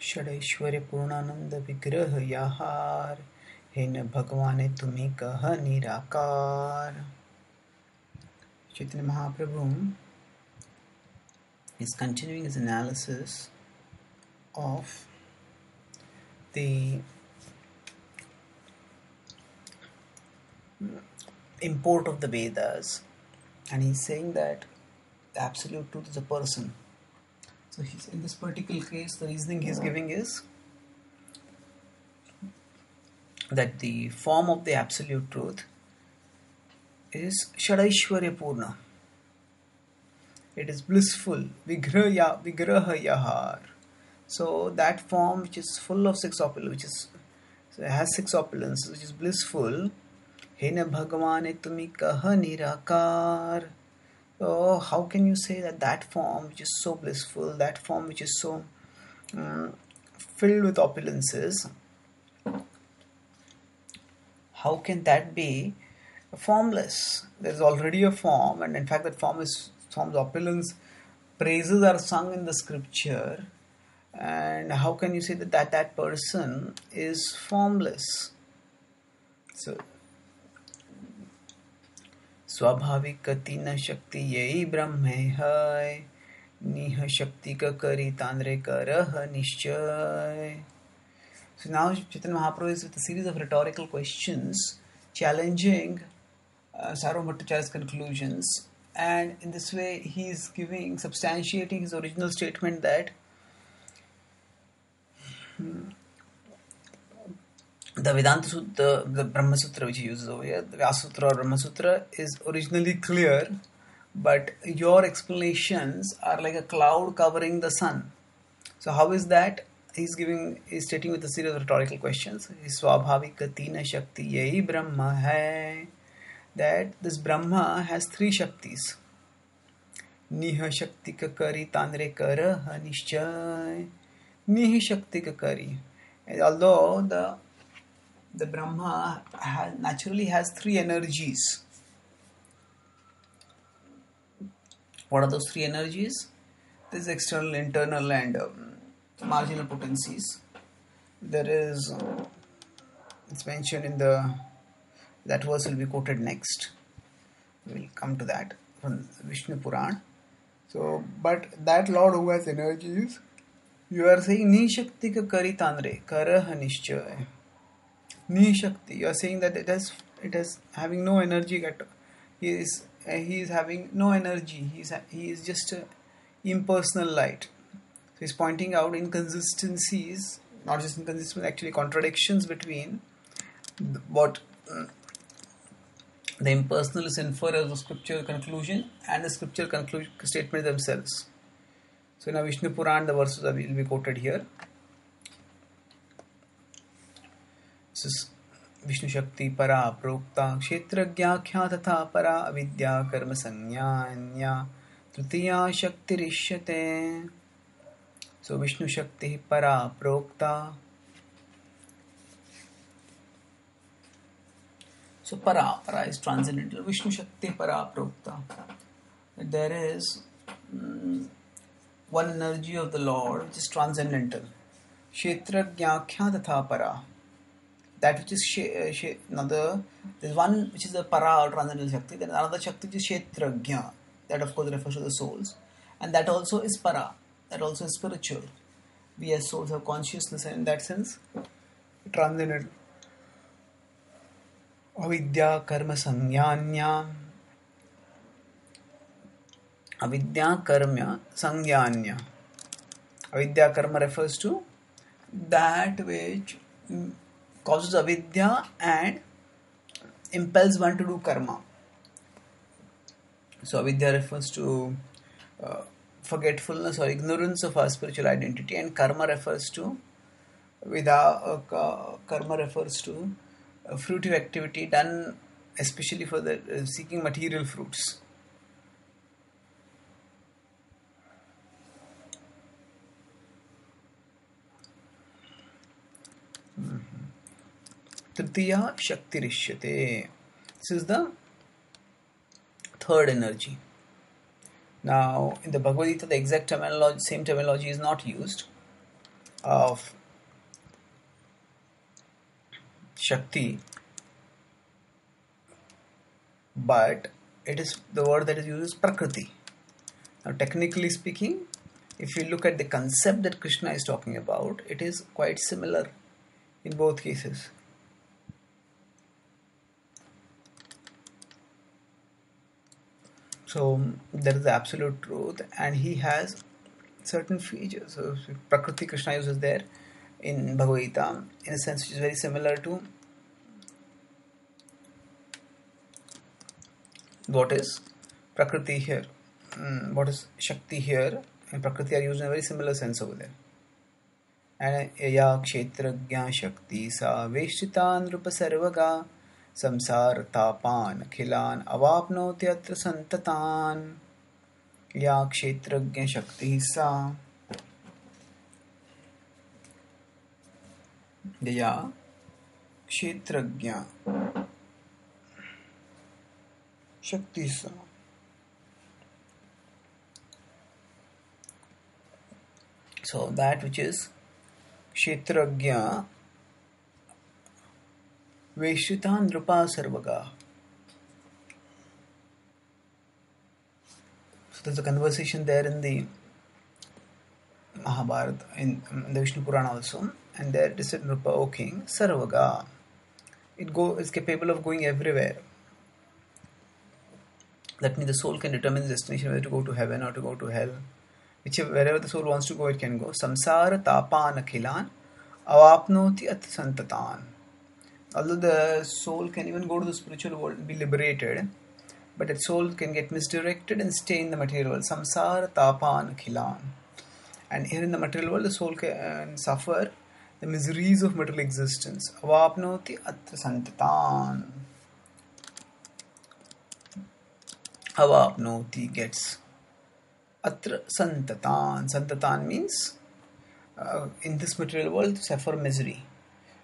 षडैश्वर्य पूर्णानंद विग्रह याहार, हे न भगवाने तुम्ही कह निराकार. Chaitanya Mahaprabhu is continuing his analysis of the import of the Vedas, and he's saying that the absolute truth is a person. So in this particular case, the reasoning he's giving is that the form of the absolute truth is Shadaishwarya Purna. It is blissful, Vigraha Yahar. So that form which is full of six opulence, has six opulences, which is blissful, Hena Bhagavane Tumi Kaha Nirakar. So how can you say that form which is so blissful, that form which is so filled with opulences, how can that be formless? There is already a form, and in fact that form's opulence, praises are sung in the scripture, and how can you say that person is formless? So स्वाभाविक गति न शक्ति यही ब्रह्म है, निह शक्ति का करी तांद्रे करह निश्चय. So now Chaitanya Mahaprabhu is with a series of rhetorical questions challenging Sarvabhauma Bhattacharya's conclusions, and in this way he is substantiating his original statement that the Vedanta Sutra, the Brahma Sutra which he uses over here, the Vyasa Sutra or Brahma Sutra, is originally clear, but your explanations are like a cloud covering the sun. So how is that? He's stating with a series of rhetorical questions. Swabhavik gati na shakti yahi Brahma hai. That this Brahma has three Shaktis. Niha Shakti ka kari tandre kara nishchay. Nihi Shakti ka kari. Although the Brahma naturally has three energies. What are those three energies? There is external, internal, and marginal potencies. There is, it's mentioned in that verse will be quoted next. We will come to that from Vishnu Puran. So, but that Lord who has energies, you are saying Ni Shakti ka kari tandre karah nishchay. Ni Shakti, you are saying that it has having no energy at all. He is having no energy. He is just an impersonal light. So he's pointing out inconsistencies, not just inconsistencies, actually contradictions between what the impersonalists infer as a scriptural conclusion and the scriptural statement themselves. So in Vishnu Puran, the verses will be quoted here. This is Vishnu Shakti Para Prokta Kshetragya Tata Para Avidya Karma Sanyanya Tritiya Shakti Rishyate. So Vishnu Shakti Para Prokta. So Para is transcendental. Vishnu Shakti Para Prokta. There is one energy of the Lord which is transcendental. Kshetragya Tata Para. That which is there's one which is the Para or transcendental Shakti, then another Shakti which is Kshetragya. That of course refers to the souls. And that also is Para. That also is spiritual. We as souls have consciousness, and in that sense, transcendental. Avidya karma sangyanya. Avidya karma sangyanya. Avidya karma refers to that which causes avidya and impels one to do karma. So avidya refers to forgetfulness or ignorance of our spiritual identity, and karma refers to fruitive activity done especially for the seeking material fruits. Tritiya Shakti Rishyate. This is the third energy. Now, in the Bhagavad Gita, the exact same terminology is not used. of Shakti, but it is the word that is used is Prakriti. Now, technically speaking, if you look at the concept that Krishna is talking about, it is quite similar in both cases. So there is the absolute truth, and he has certain features. So Prakriti Krishna uses there in Bhagavad Gita in a sense which is very similar to what is Prakriti here. What is Shakti here and Prakriti are used in a very similar sense over there. And ya kshetragya Shakti sa veshchita nrupa sarvaga samsar tapan khilan avapnoti atra santatan. Ya kshetragya Shakti sa ya kshetragya Shakti sa. So that which is kshetragya veshchita nrupa sarvaga. So there's a conversation there in the Mahabharata, in the Vishnu Purana also, and there it is said, Nrupa, O king, sarvaga. It is capable of going everywhere. That means the soul can determine the destination, whether to go to heaven or to go to hell. Wherever the soul wants to go, it can go. Samsara tapan akhilan avapnoti at santatan. Although the soul can even go to the spiritual world and be liberated, but its soul can get misdirected and stay in the material world. Samsara tapan akhilan. And here in the material world, the soul can suffer the miseries of material existence. Avapnoti atra santatan. Avapnoti gets. Atra santatan. Santatan means in this material world to suffer misery.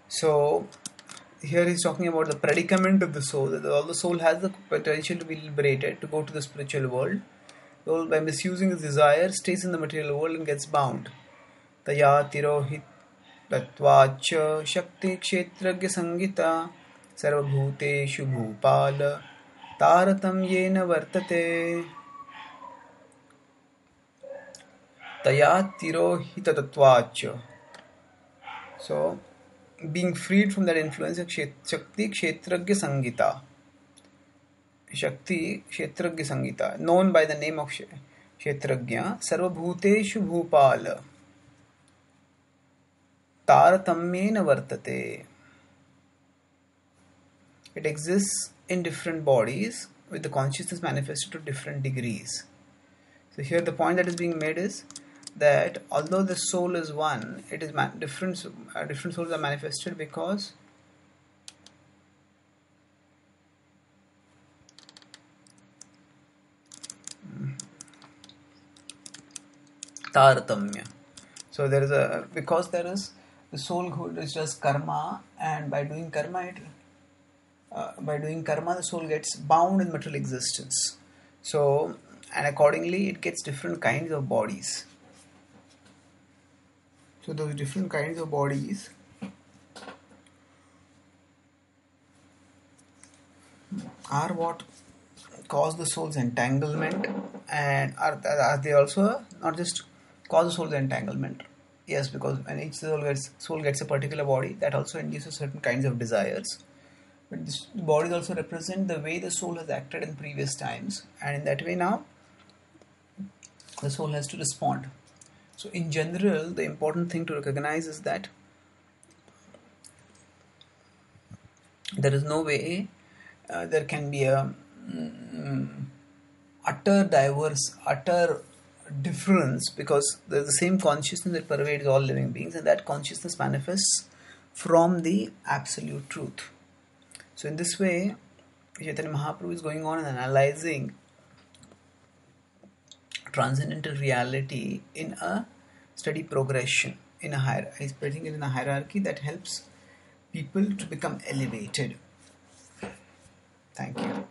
So here he's talking about the predicament of the soul. That the soul has the potential to be liberated, to go to the spiritual world. Soul, by misusing his desire, stays in the material world and gets bound. Taya tirohit tatvacha shakti kshetragya sangita sarvabhuteshu bhupala taratam yena vartate. Taya tirohita tatvacha. So, being freed from that influence of Shakti Kshetragya Sangita. Shakti Kshetragya Sangita, known by the name of Kshetragya, Sarvabhuteshu Bhupala. Taratamyena Vartate. It exists in different bodies with the consciousness manifested to different degrees. So here the point that is being made is that although the soul is one, it is different souls are manifested because Taratamya. So there is the soul who does karma, and by doing karma the soul gets bound in material existence. So, and accordingly it gets different kinds of bodies. So those different kinds of bodies are what cause the soul's entanglement, and are they also not just cause the soul's entanglement? Yes, because when each soul gets a particular body, that also induces certain kinds of desires. But this bodies also represent the way the soul has acted in previous times, and in that way now the soul has to respond. So in general, the important thing to recognize is that there is no way there can be a utter difference, because there's the same consciousness that pervades all living beings, and that consciousness manifests from the absolute truth. So in this way, Chaitanya Mahaprabhu is going on and analyzing transcendental reality in a steady progression, he's putting it in a hierarchy that helps people to become elevated. Thank you.